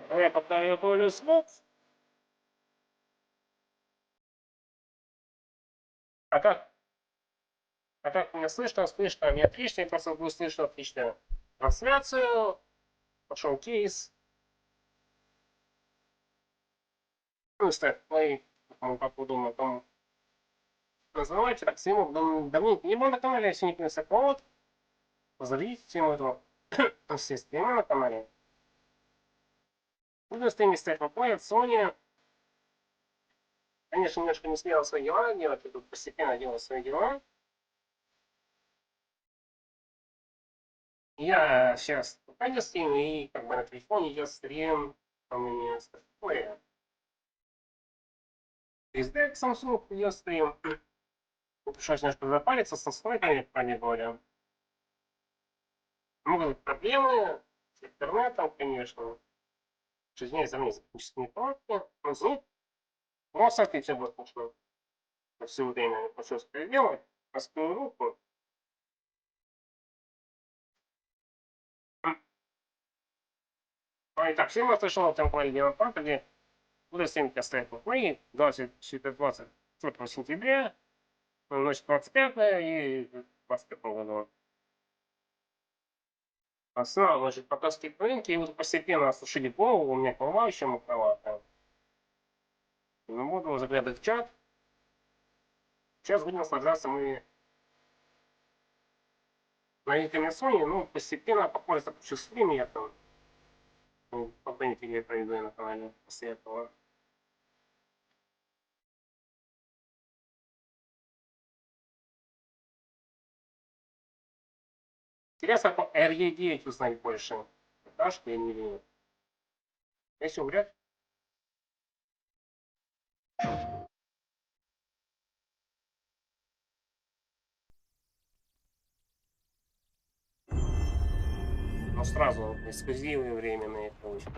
Я когда я говорю звук, а как, а как меня слышно? Слышно не отлично, я просто буду слышно отлично трансляцию. Пошел кейс. Просто мои, как вы думаете, там называйте так всему. Давно не было на канале, если не принесу повод. Позовите тему этого. Все стримы на канале. Буду стримить стать попоет, Sony. Конечно, немножко не смело свои дела делать, я тут постепенно делаю свои дела. Я сейчас пока не стрим, и как бы на телефоне идет стрим, там у меня такое. Везде к Samsung идет стрим. Пришлось немножко запариться с настройками, по говоря. Могут быть проблемы с интернетом, конечно. Извиняюсь за меня технические неполадки. Но звук просто ответить будет нужно. На все время пришлось переделать. Раскрою руку. Итак, всем слышал, там говорили дело где буду стримить оставить мои 4 сентября, ночь 25 и 25 года. Основа, значит, показки рынки, и вот постепенно осушили голову, у меня голова еще мокроватая. Ну, буду заглядывать в чат. Сейчас будем наслаждаться мы новинками Sony, ну, постепенно, похоже, запущу стрим, я там потом я проведу на канале после этого. Интересно, по RE9 узнать больше. Да, что я не верю. Если умрет. Но сразу эксклюзивы временные получим.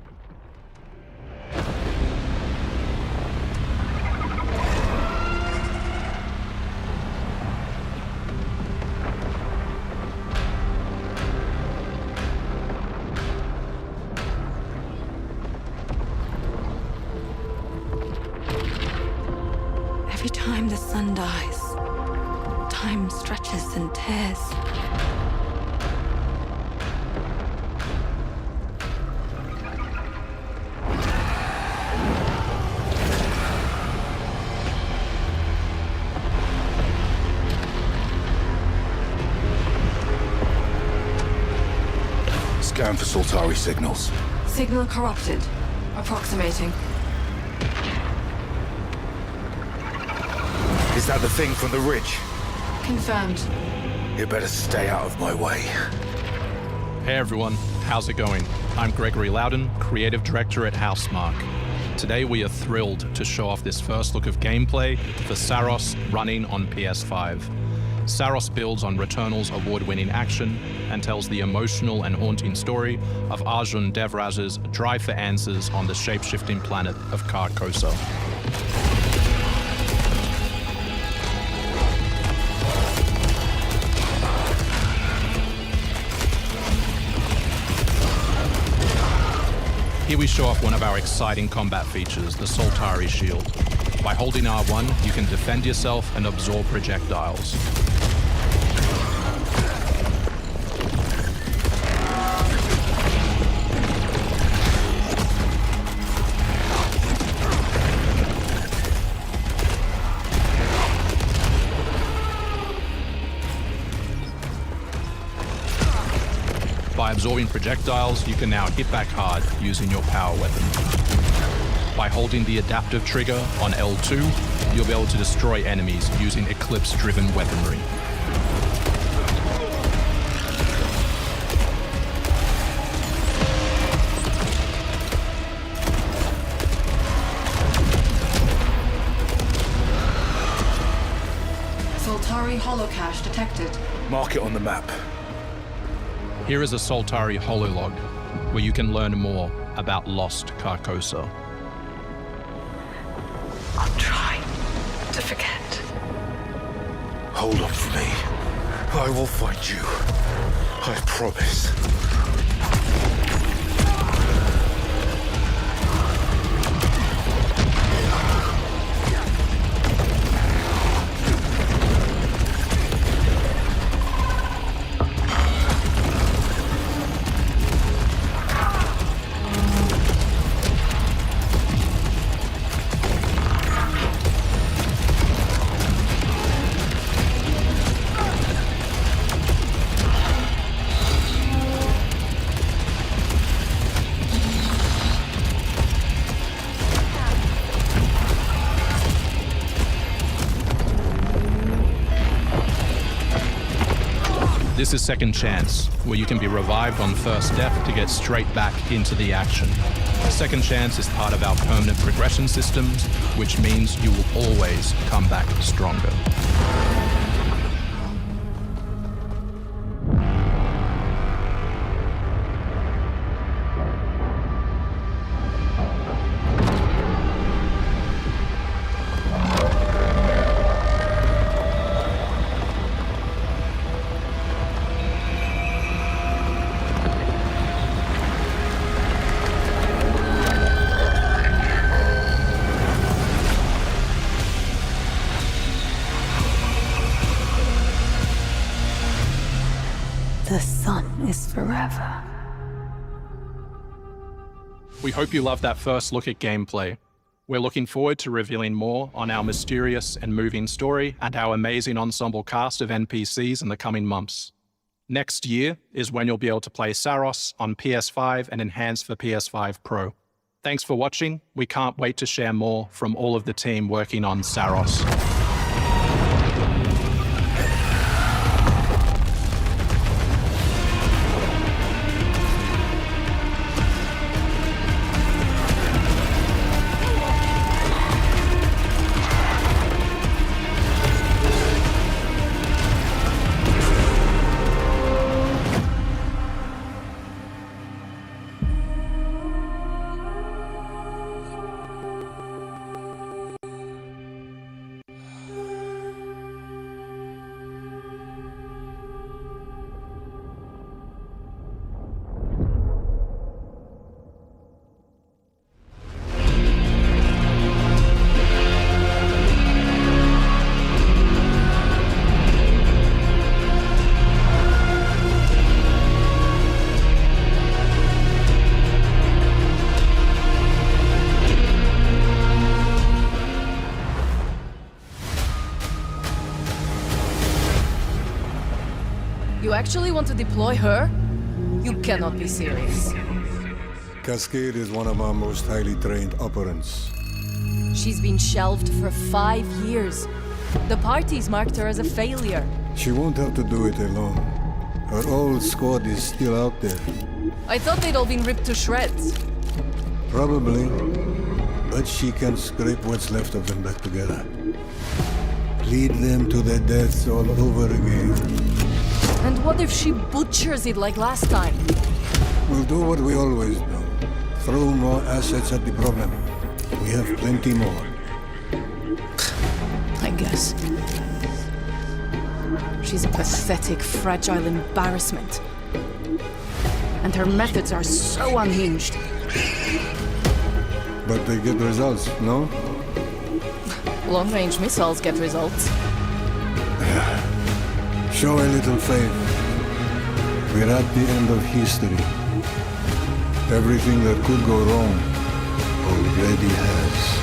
Every time the sun dies, time stretches and tears. Scan for Saltari signals. Signal corrupted. Approximating. Is that the thing from the ridge? Confirmed. You better stay out of my way. Hey everyone, how's it going? I'm Gregory Loudon, Creative Director at Housemarque. Today we are thrilled to show off this first look of gameplay for Saros running on PS5. Saros builds on Returnal's award-winning action and tells the emotional and haunting story of Arjun Devraj's drive for answers on the shape-shifting planet of Carcosa. Here we show off one of our exciting combat features, the Saltari Shield. By holding R1, you can defend yourself and absorb projectiles. By absorbing projectiles, you can now hit back hard using your power weapon. By holding the adaptive trigger on L2, you'll be able to destroy enemies using Eclipse-driven weaponry. Saltari holocache detected. Mark it on the map. Here is a Saltari hololog, where you can learn more about lost Carcosa. I'll try to forget. Hold on for me. I will find you. I promise. This is Second Chance, where you can be revived on first death to get straight back into the action. Second Chance is part of our permanent progression systems, which means you will always come back stronger. The sun is forever. We hope you loved that first look at gameplay. We're looking forward to revealing more on our mysterious and moving story and our amazing ensemble cast of NPCs in the coming months. Next year is when you'll be able to play Saros on PS5 and enhanced for PS5 Pro. Thanks for watching. We can't wait to share more from all of the team working on Saros. You actually want to deploy her? You cannot be serious. Cascade is one of our most highly trained operants. She's been shelved for 5 years. The parties marked her as a failure. She won't have to do it alone. Her old squad is still out there. I thought they'd all been ripped to shreds. Probably. But she can scrape what's left of them back together. Lead them to their deaths all over again. And what if she butchers it like last time? We'll do what we always do. Throw more assets at the problem. We have plenty more. I guess. She's a pathetic, fragile embarrassment. And her methods are so unhinged. But they get results, no? Long-range missiles get results. Show a little faith. We're at the end of history. Everything that could go wrong already has.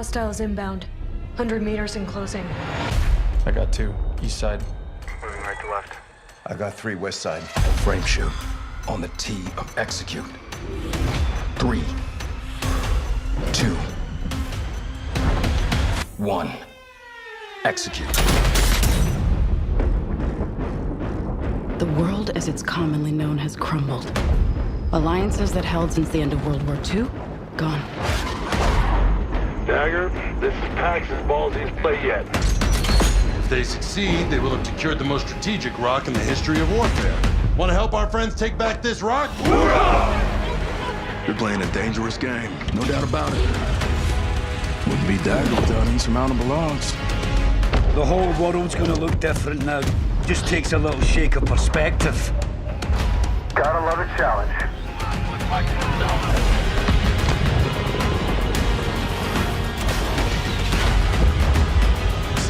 Hostiles inbound. 100 meters and closing. I got 2. East side. Moving right to left. I got 3 west side. Frame shoot on the T of execute. 3, 2, 1. Execute. The world as it's commonly known has crumbled. Alliances that held since the end of World War II, gone. Dagger, this is Pax's ballsiest play yet. If they succeed, they will have secured the most strategic rock in the history of warfare. Want to help our friends take back this rock? Hoorah! You're playing a dangerous game, no doubt about it. Wouldn't be Dagger without insurmountable odds. The whole world's gonna look different now. Just takes a little shake of perspective. Gotta love a challenge.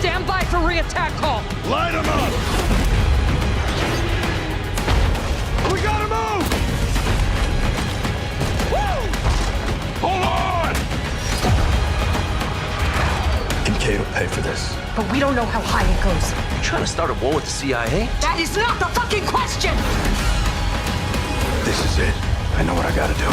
Stand by for re-attack call. Light them up! We gotta move! Woo! Hold on! Kincaid will pay for this. But we don't know how high it goes. You trying to start a war with the CIA? That is not the fucking question! This is it. I know what I gotta do.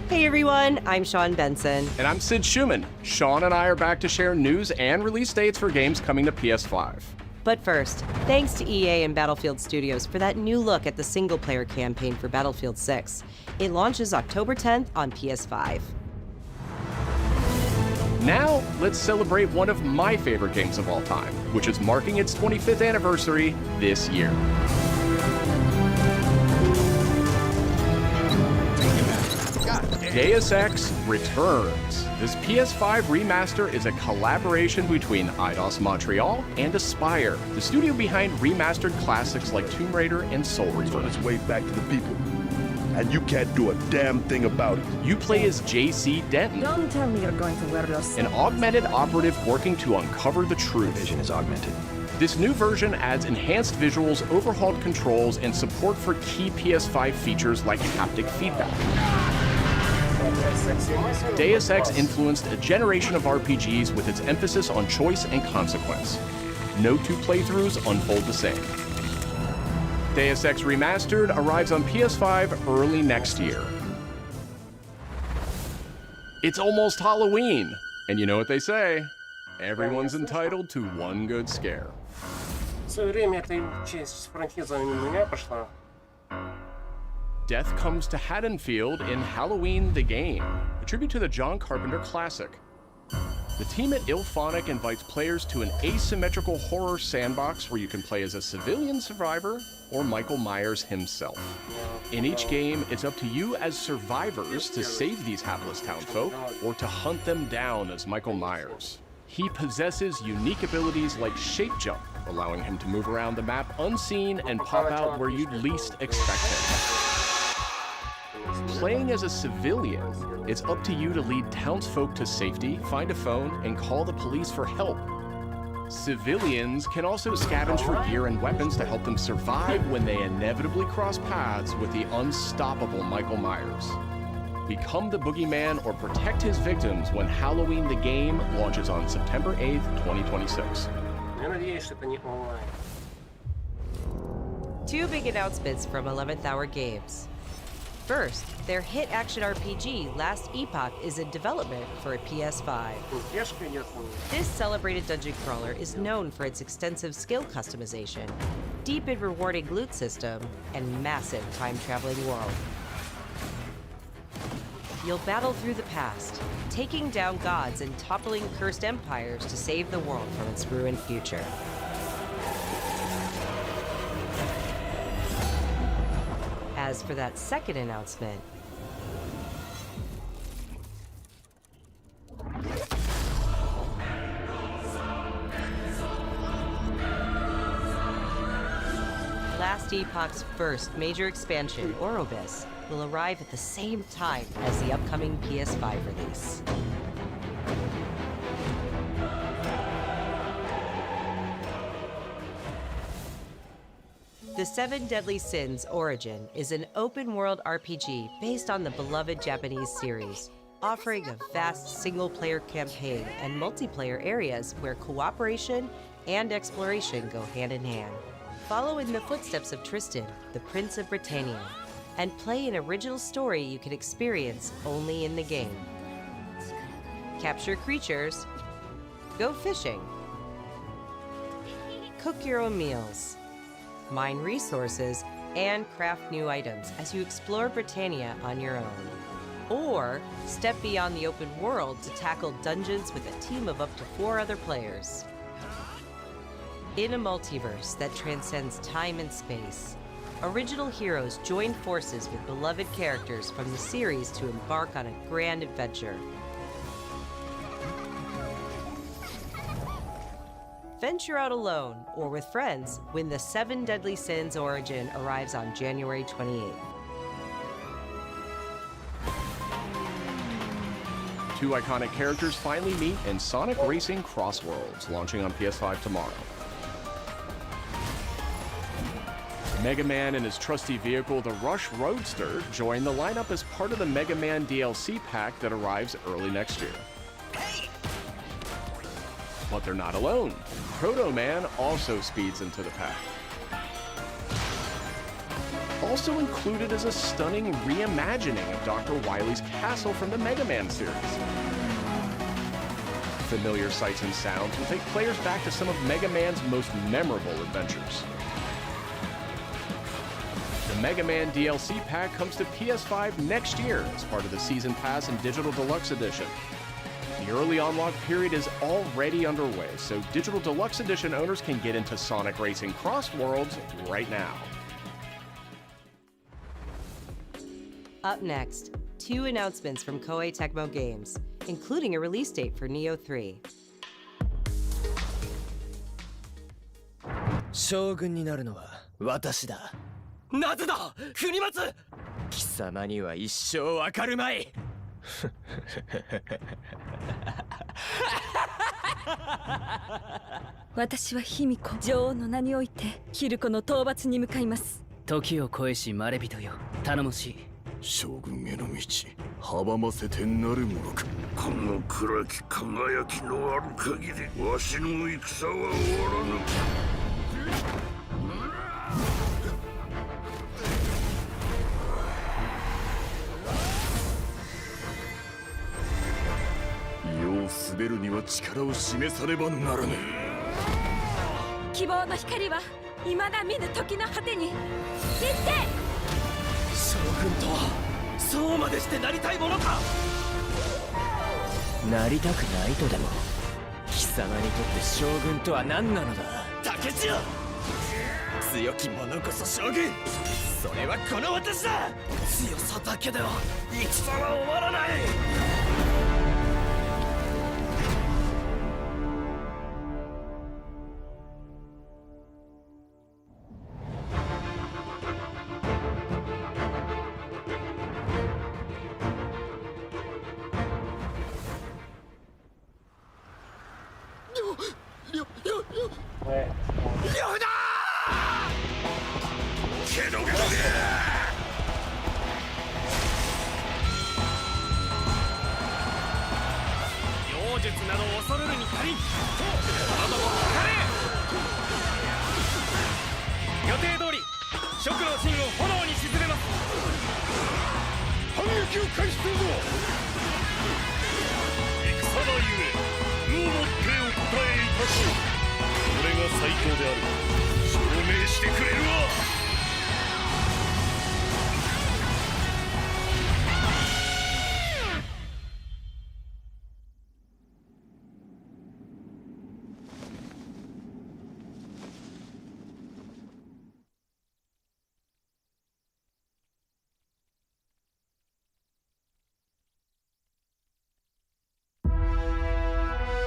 Hey everyone, I'm Sean Benson. And I'm Sid Schumann. Sean and I are back to share news and release dates for games coming to PS5. But first, thanks to EA and Battlefield Studios for that new look at the single-player campaign for Battlefield 6. It launches October 10th on PS5. Now, let's celebrate one of my favorite games of all time, which is marking its 25th anniversary this year. Deus Ex returns. This PS5 remaster is a collaboration between Eidos Montreal and Aspyr, the studio behind remastered classics like Tomb Raider and Soul Reaver. On its way back to the people. And you can't do a damn thing about it. You play as J.C. Denton, Don't tell me you're going to wear those. an augmented operative working to uncover the truth. Vision is augmented. This new version adds enhanced visuals, overhauled controls, and support for key PS5 features like haptic feedback. Deus Ex influenced a generation of RPGs with its emphasis on choice and consequence. No 2 playthroughs unfold the same. Deus Ex Remastered arrives on PS5 early next year. It's almost Halloween, and you know what they say, everyone's entitled to one good scare. В свое время эта часть франшизы мимо меня пошла. Death comes to Haddonfield in Halloween the Game, a tribute to the John Carpenter classic. The team at Ilphonic invites players to an asymmetrical horror sandbox where you can play as a civilian survivor or Michael Myers himself. In each game, it's up to you as survivors to save these hapless townfolk or to hunt them down as Michael Myers. He possesses unique abilities like shape jump, allowing him to move around the map unseen and pop out where you'd least expect him. Playing as a civilian, it's up to you to lead townsfolk to safety, find a phone, and call the police for help. Civilians can also scavenge for gear and weapons to help them survive when they inevitably cross paths with the unstoppable Michael Myers. Become the boogeyman or protect his victims when Halloween the Game launches on September 8th, 2026. Я надеюсь, что это не онлайн. 2 big announcements from 11th Hour Games. First, their hit action RPG, Last Epoch, is in development for a PS5. This celebrated dungeon crawler is known for its extensive skill customization, deep and rewarding loot system, and massive time-traveling world. You'll battle through the past, taking down gods and toppling cursed empires to save the world from its ruined future. As for that second announcement, Last Epoch's first major expansion, Orobis, will arrive at the same time as the upcoming PS5 release. The Seven Deadly Sins Origin is an open-world RPG based on the beloved Japanese series, offering a vast single-player campaign and multiplayer areas where cooperation and exploration go hand in hand. Follow in the footsteps of Tristan, the Prince of Britannia, and play an original story you can experience only in the game. Capture creatures, go fishing, cook your own meals, mine resources, and craft new items as you explore Britannia on your own. Or step beyond the open world to tackle dungeons with a team of up to 4 other players. In a multiverse that transcends time and space, original heroes join forces with beloved characters from the series to embark on a grand adventure. Venture out alone or with friends when The Seven Deadly Sins Origin arrives on January 28th. 2 iconic characters finally meet in Sonic Racing Cross Worlds, launching on PS5 tomorrow. Mega Man and his trusty vehicle, the Rush Roadster, join the lineup as part of the Mega Man DLC pack that arrives early next year. But they're not alone. Proto Man also speeds into the pack. Also included is a stunning reimagining of Dr. Wily's castle from the Mega Man series. Familiar sights and sounds will take players back to some of Mega Man's most memorable adventures. The Mega Man DLC pack comes to PS5 next year as part of the Season Pass and Digital Deluxe Edition. The early unlock period is already underway, so Digital Deluxe Edition owners can get into Sonic Racing Cross Worlds right now. Up next, 2 announcements from Koei Tecmo Games, including a release date for Neo 3. 将軍になるのは私だ。なぜだ、国松！貴様には一生わかるまい。私は卑弥呼、女王の名においてヒルコの討伐に向かいます。時を越えしまれびとよ、頼もしい。将軍への道、阻ませてなるものか。この暗き輝きのある限り、わしの戦は終わらぬ。世を滑るには力を示さねばならぬ。希望の光は未だ見ぬ時の果てに。行って！将軍とはそうまでしてなりたいものか。なりたくないとでも、貴様にとって将軍とは何なのだ。竹千代、強き者こそ将軍。それはこの私だ。強さだけでは戦は終わらない。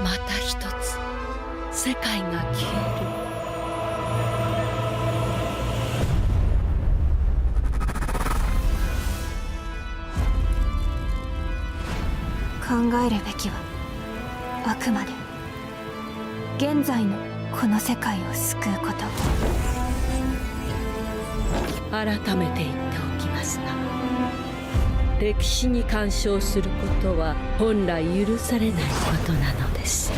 また一つ世界が消える。考えるべきはあくまで現在のこの世界を救うこと。改めて言っておきますが、歴史に干渉することは本来許されないことなのです。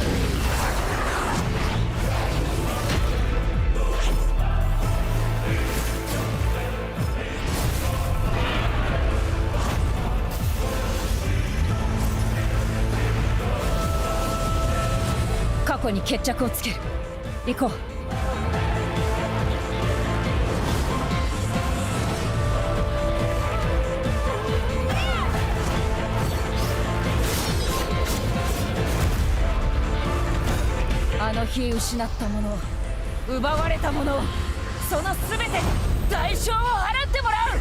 過去に決着をつける。行こう。あの日失ったもの、奪われたもの、その全て代償を払ってもらう。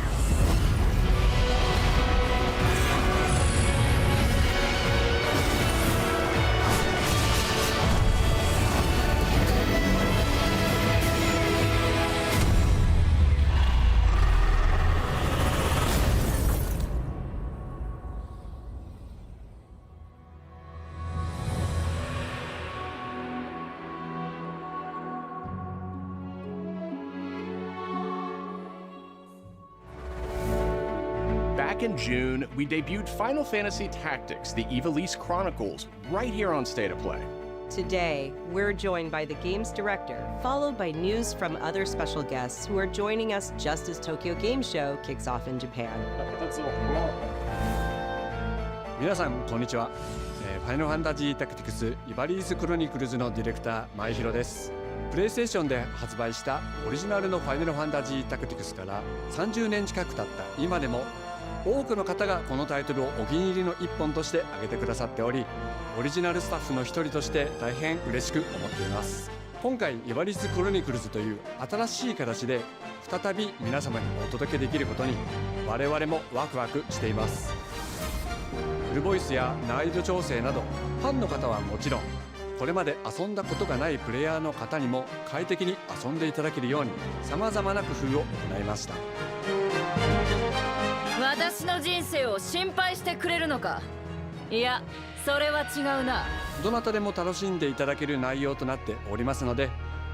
Back in June, we debuted Final Fantasy Tactics, the Ivalice Chronicles, right here on State of Play. Today, we're joined by the game's director, followed by news from other special guests who are joining us just as Tokyo Game Show kicks off in Japan. 皆さんこんにちは。ファイナルファンタジータクティクスイバリーズクロニクルズのディレクター前広です。プレイステーションで発売したオリジナルのファイナルファンタジータクティクスから30年近く経った今でも多くの方がこのタイトルをお気に入りの一本として挙げてくださっており、オリジナルスタッフの一人として大変嬉しく思っています。今回イバリスクロニクルズという新しい形で再び皆様にお届けできることに我々もワクワクしています。フルボイスや難易度調整などファンの方はもちろん、これまで遊んだことがないプレイヤーの方にも快適に遊んでいただけるように様々な工夫を行いました。私の人生を心配してくれるのか。いや、それは違うな。どなたでも楽しんでいただける内容となっておりますので、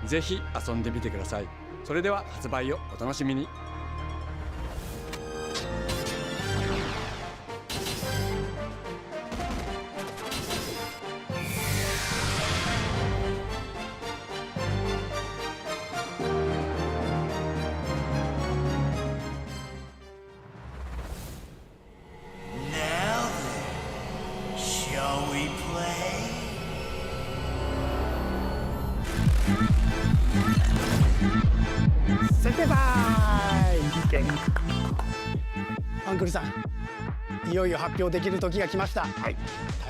ぜひ遊んでみてください。それでは発売をお楽しみに。センターアンクルさん、いよいよ発表できる時が来ました。タイ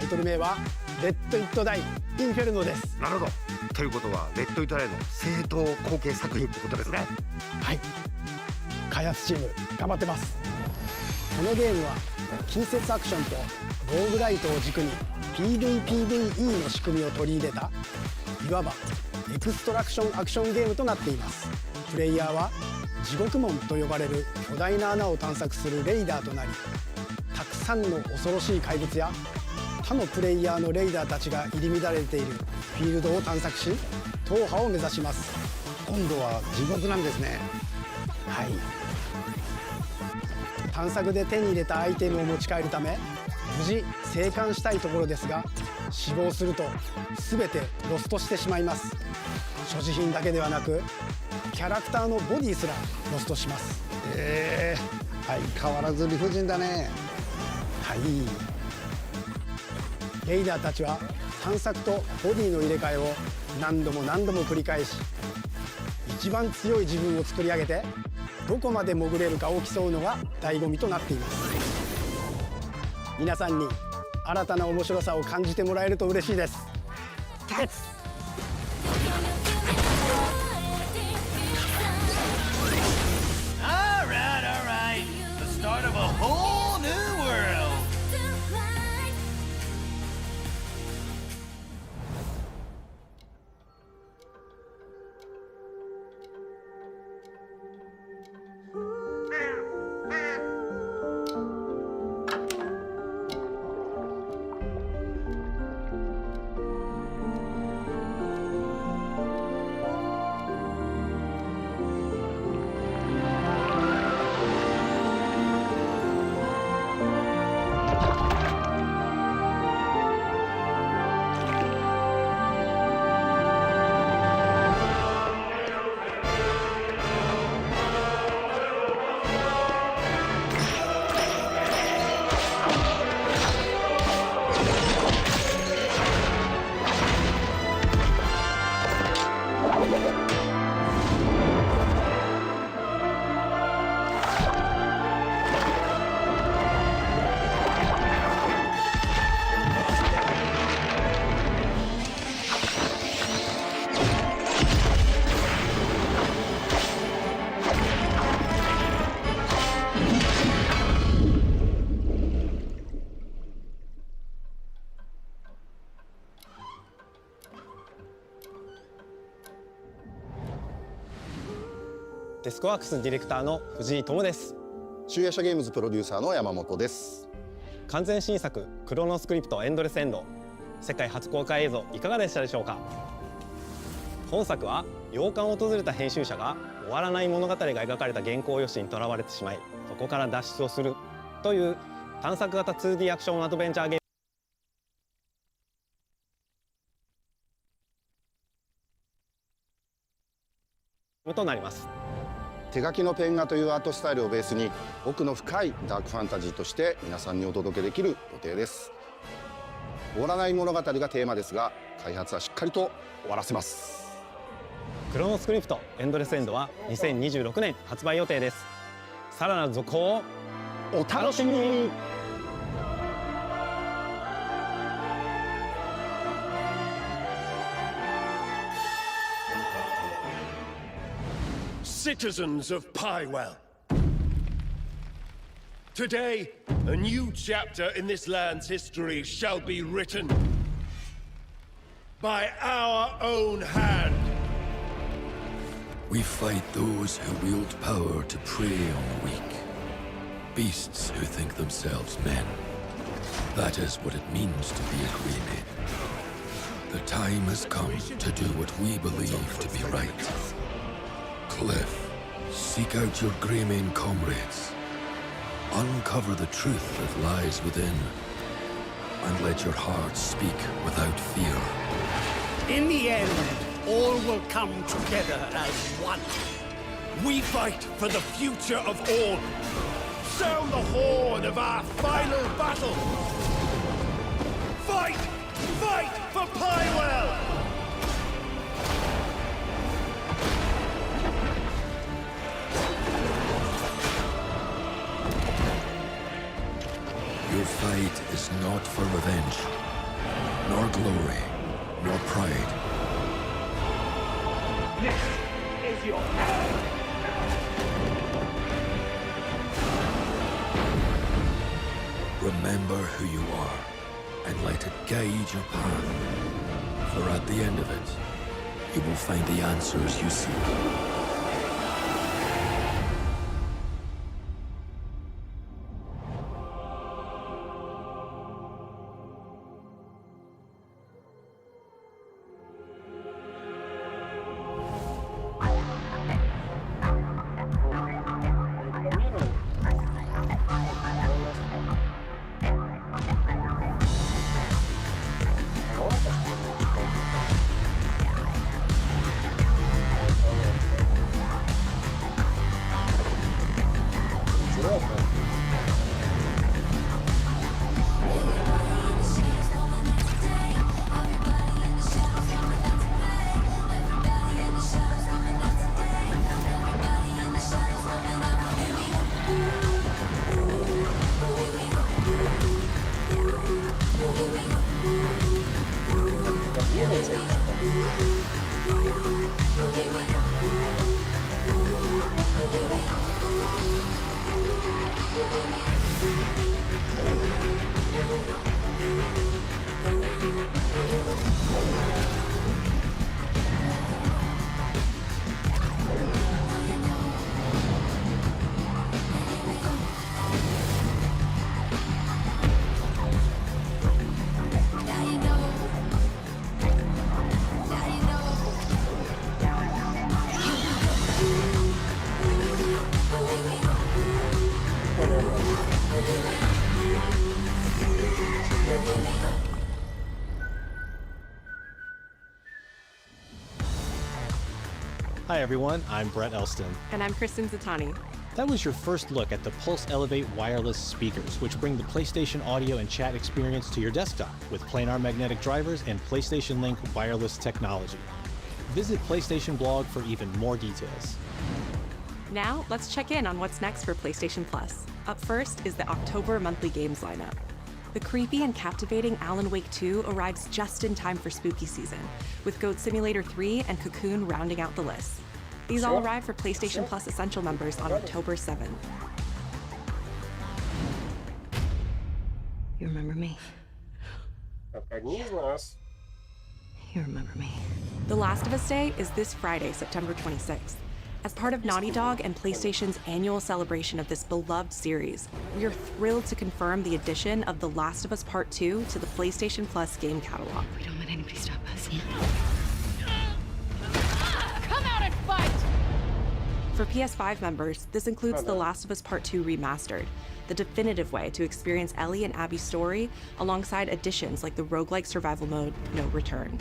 トル名はレッド・イット・ダイ・インフェルノです。なるほど。ということはレッド・イット・ダイの正当後継作品ってことですね。はい、開発チーム頑張ってます。このゲームは近接アクションとローグライトを軸に PVPVE の仕組みを取り入れたいわばエクストラクションアクションゲームとなっています。プレイヤーは地獄門と呼ばれる巨大な穴を探索するレイダーとなり、たくさんの恐ろしい怪物や他のプレイヤーのレイダーたちが入り乱れているフィールドを探索し、踏破を目指します。今度は地獄なんですね。はい、探索で手に入れたアイテムを持ち帰るため無事生還したいところですが、死亡すると全てロストしてしまいます。所持品だけではなくキャラクターのボディすらロストします。相変わらず理不尽だね。はい、レイダーたちは探索とボディの入れ替えを何度も何度も繰り返し、一番強い自分を作り上げてどこまで潜れるかを競うのが醍醐味となっています。皆さんに新たな面白さを感じてもらえると嬉しいです。Start of a whole new world. デスクワークスディレクターの藤井智です。集英社ゲームズプロデューサーの山本です。完全新作クロノスクリプトエンドレスエンド、世界初公開映像いかがでしたでしょうか。本作は洋館を訪れた編集者が終わらない物語が描かれた原稿用紙にとらわれてしまい、そこから脱出をするという探索型 2D アクションアドベンチャーゲームとなります。手書きのペン画というアートスタイルをベースに奥の深いダークファンタジーとして皆さんにお届けできる予定です。終わらない物語がテーマですが、開発はしっかりと終わらせます。クロノスクリプトエンドレスエンドは2026年発売予定です。さらなる続報をお楽しみに。Citizens of Pywell. Today, a new chapter in this land's history shall be written by our own hand. We fight those who wield power to prey on the weak, beasts who think themselves men. That is what it means to be a Greyman. The time has come to do what we believe to be right. Cliff, seek out your Greyman comrades. Uncover the truth that lies within, and let your heart speak without fear. In the end, all will come together as one. We fight for the future of all. Sound the horn of our final battle. Fight! Fight for Pywell! Your fight is not for revenge, nor glory, nor pride. This is your end! Remember who you are, and let it guide your path. For at the end of it, you will find the answers you seek. Hi everyone, I'm Brett Elston. And I'm Kristen Zatani. That was your first look at the Pulse Elevate wireless speakers, which bring the PlayStation audio and chat experience to your desktop with planar magnetic drivers and PlayStation Link wireless technology. Visit PlayStation blog for even more details. Now, let's check in on what's next for PlayStation Plus. Up first is the October monthly games lineup. The creepy and captivating Alan Wake 2 arrives just in time for spooky season, with Goat Simulator 3 and Cocoon rounding out the list. These all arrive for PlayStation Plus Essential members on October 7th. You remember me? You remember me. The Last of Us Day is this Friday, September 26th. As part of Naughty Dog and PlayStation's annual celebration of this beloved series, we are thrilled to confirm the addition of The Last of Us Part 2 to the PlayStation Plus game catalog. We don't let anybody stop us. Come out and fight! For PS5 members, this includes The Last of Us Part 2 Remastered, the definitive way to experience Ellie and Abby's story, alongside additions like the roguelike survival mode, No Return.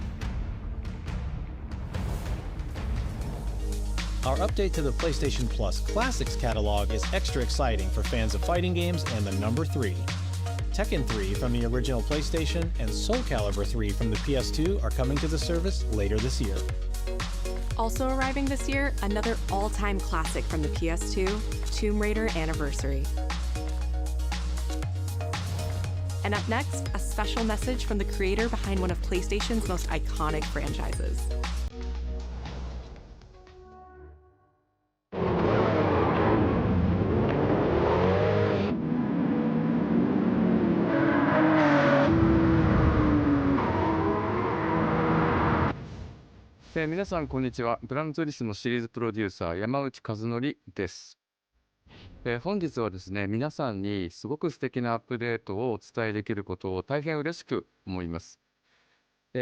Our update to the PlayStation Plus Classics catalog is extra exciting for fans of fighting games and the number 3. Tekken 3 from the original PlayStation and Soul Calibur 3 from the PS2 are coming to the service later this year. Also arriving this year, another all-time classic from the PS2, Tomb Raider Anniversary. And up next, a special message from the creator behind one of PlayStation's most iconic franchises.皆さんこんにちは。グランツーリスモシリーズプロデューサー山内和則です。本日はですね、皆さんにすごく素敵なアップデートをお伝えできることを大変嬉しく思います。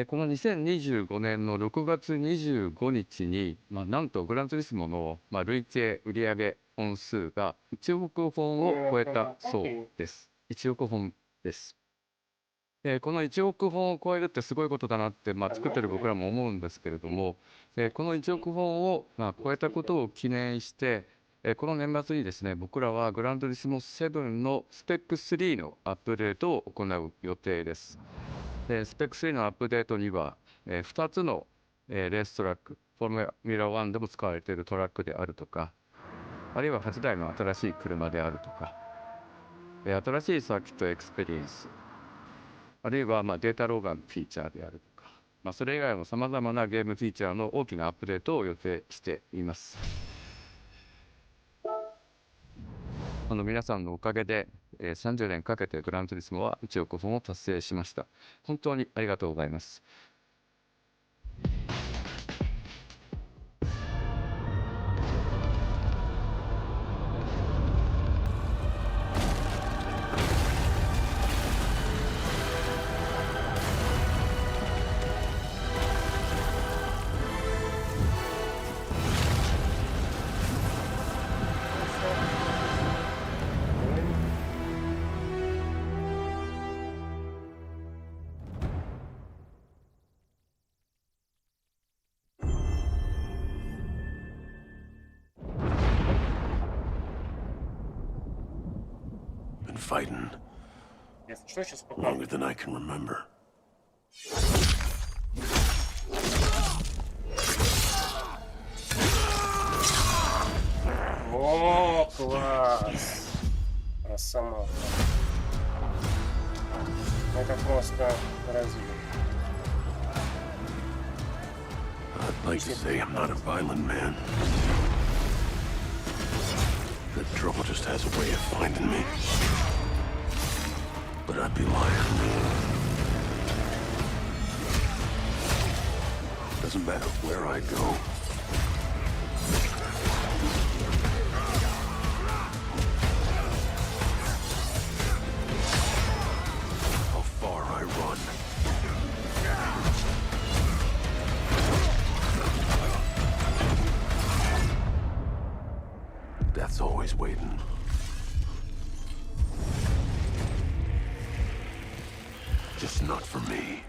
この2025年の6月25日に、なんとグランツーリスモの、累計売上本数が1億本を超えたそうです。1億本です。この1億本を超えるってすごいことだなって、作ってる僕らも思うんですけれども、この1億本を、超えたことを記念して、この年末にですね、僕らはグランドリスモ7のスペック3のアップデートを行う予定です。スペック3のアップデートには、2つの、レーストラック、フォーミュラ1でも使われているトラックであるとか、あるいは8台の新しい車であるとか、新しいサーキットエクスペリエンス、あるいはデータローガンフィーチャーであるとか、それ以外のさまざまなゲームフィーチャーの大きなアップデートを予定しています。皆さんのおかげで、30年かけてグランツーリスモは1億本を達成しました。本当にありがとうございます。Fighting longer than I can remember. О, класс! Росомаха. Это просто разъем. I'd like to say I'm not a violent man. That trouble just has a way of finding me. But I'd be lying. Doesn't matter where I go. How far I run. Death's always waiting. Just not for me.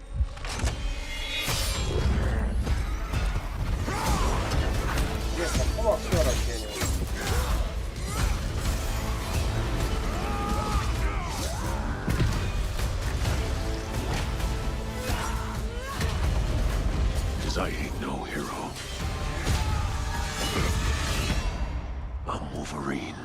Cause I ain't no hero. I'm Wolverine.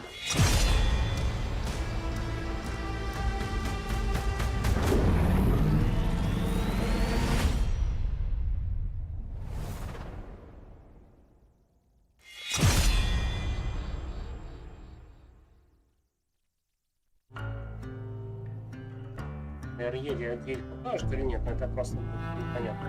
Арьеги отдель покажет или нет, но это просто непонятно.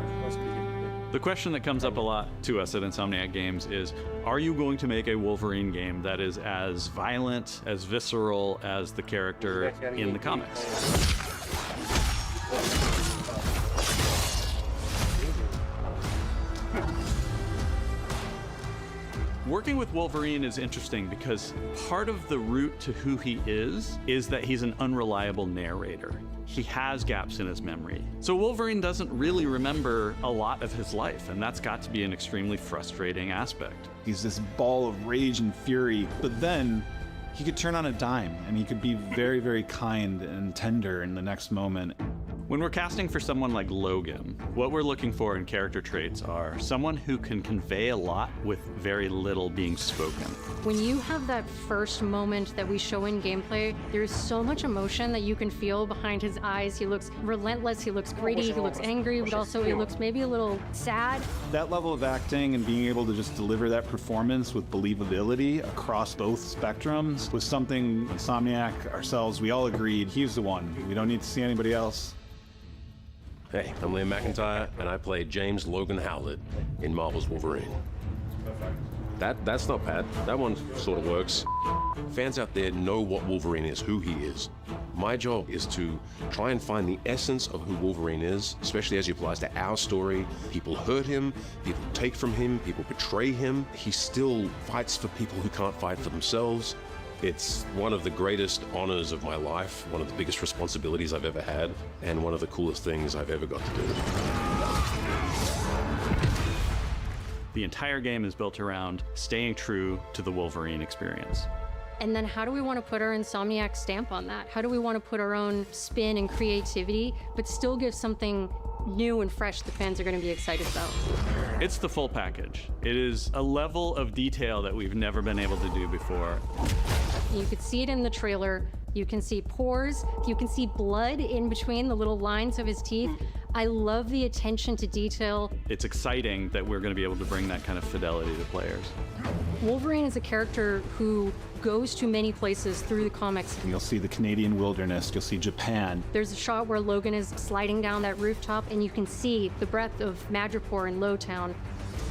The question that comes up a lot to us at Insomniac Games is, are you going to make a Wolverine game that is as violent, as visceral as the character in the comics? Working with Wolverine is interesting because part of the route to who he is that he's an unreliable narrator. He has gaps in his memory. So Wolverine doesn't really remember a lot of his life, and that's got to be an extremely frustrating aspect. He's this ball of rage and fury, but then he could turn on a dime, and he could be very, very kind and tender in the next moment. When we're casting for someone like Logan, what we're looking for in character traits are someone who can convey a lot with very little being spoken. When you have that first moment that we show in gameplay, there's so much emotion that you can feel behind his eyes. He looks relentless, he looks gritty, he looks angry, but also he looks maybe a little sad. That level of acting and being able to just deliver that performance with believability across both spectrums was something Insomniac, ourselves, we all agreed he's the one. We don't need to see anybody else. Hey, I'm Liam McIntyre, and I played James Logan Howlett in Marvel's Wolverine. That's not bad. That one sort of works. Fans out there know what Wolverine is, who he is. My job is to try and find the essence of who Wolverine is, especially as it applies to our story. People hurt him, people take from him, people betray him. He still fights for people who can't fight for themselves. It's one of the greatest honors of my life, one of the biggest responsibilities I've ever had, and one of the coolest things I've ever got to do. The entire game is built around staying true to the Wolverine experience. And then how do we want to put our Insomniac stamp on that? How do we want to put our own spin and creativity, but still give something new and fresh the fans are going to be excited about? It's the full package. It is a level of detail that we've never been able to do before. You could see it in the trailer. You can see pores. You can see blood in between the little lines of his teeth. I love the attention to detail. It's exciting that we're going to be able to bring that kind of fidelity to players. Wolverine is a character who goes to many places through the comics. You'll see the Canadian wilderness, you'll see Japan. There's a shot where Logan is sliding down that rooftop and you can see the breadth of Madripoor and Lowtown.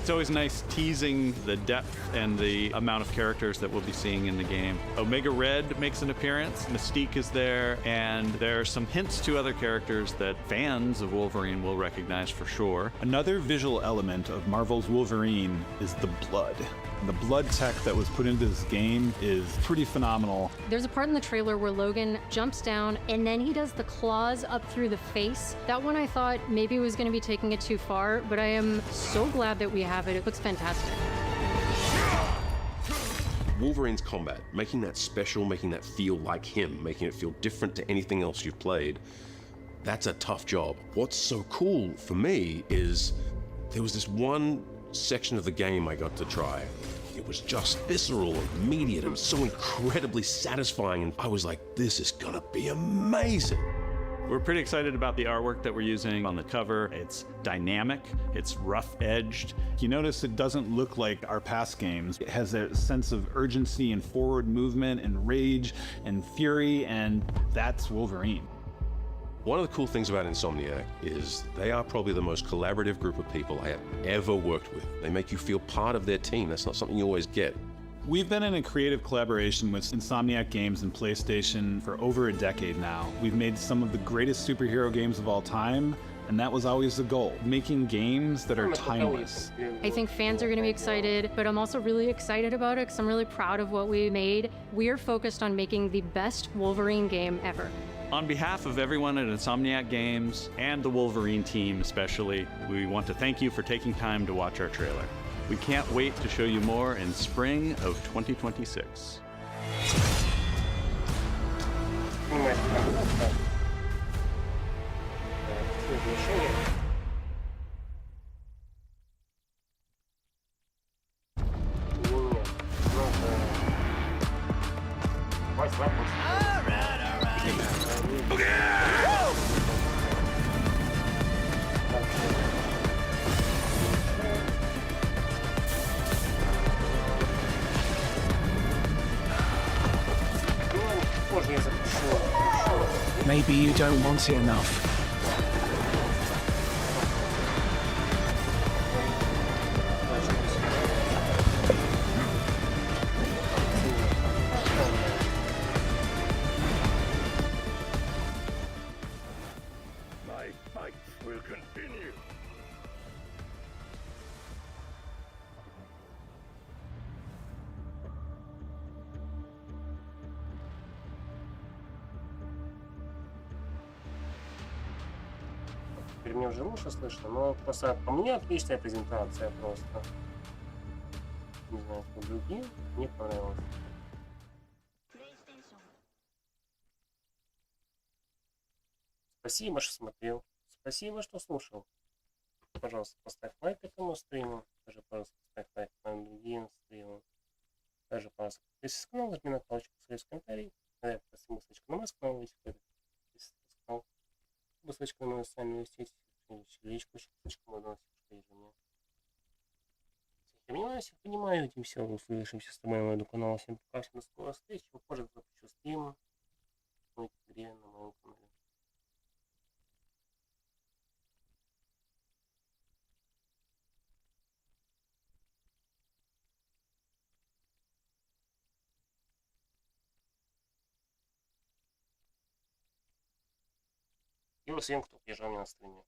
It's always nice teasing the depth and the amount of characters that we'll be seeing in the game. Omega Red makes an appearance, Mystique is there, and there are some hints to other characters that fans of Wolverine will recognize for sure. Another visual element of Marvel's Wolverine is the blood. The blood tech that was put into this game is pretty phenomenal. There's a part in the trailer where Logan jumps down and then he does the claws up through the face. That one I thought maybe was going to be taking it too far, but I am so glad that we have it. It looks fantastic. Wolverine's combat, making that special, making that feel like him, making it feel different to anything else you've played, that's a tough job. What's so cool for me is there was this one section of the game I got to try. It was just visceral and immediate and so incredibly satisfying, and I was like, this is gonna be amazing. We're pretty excited about the artwork that we're using on the cover. It's dynamic, it's rough-edged. You notice it doesn't look like our past games. It has a sense of urgency and forward movement and rage and fury, and that's Wolverine. One of the cool things about Insomniac is they are probably the most collaborative group of people I have ever worked with. They make you feel part of their team. That's not something you always get. We've been in a creative collaboration with Insomniac Games and PlayStation for over a decade now. We've made some of the greatest superhero games of all time, and that was always the goal, making games that are timeless. I think fans are going to be excited, but I'm also really excited about it because I'm really proud of what we made. We're focused on making the best Wolverine game ever. On behalf of everyone at Insomniac Games and the Wolverine team especially, we want to thank you for taking time to watch our trailer. We can't wait to show you more in spring of 2026. Maybe you don't want it enough. Теперь мне уже лучше слышно, но просто по мне отличная презентация просто. Не знаю, по другим мне понравилось. Спасибо, что смотрел. Спасибо, что слушал. Пожалуйста, поставь лайк этому стриму. Также, пожалуйста, поставь лайк моим другим стримам. Также, пожалуйста, подписывайся на канал, нажми на палочку, ссылочку в комментарий. Я посмотрю ссылочку на мой канал, если кто-то канал. Ссылочку на мою социальную сеть, личку, ссылочку можно найти мне. Всех понимаю, этим все, услышимся с тобой на моем канале. Всем пока, всем до скорой встречи. Позже запущу стрим в игре на моем канале. И всем, кто приезжал мне на стриме.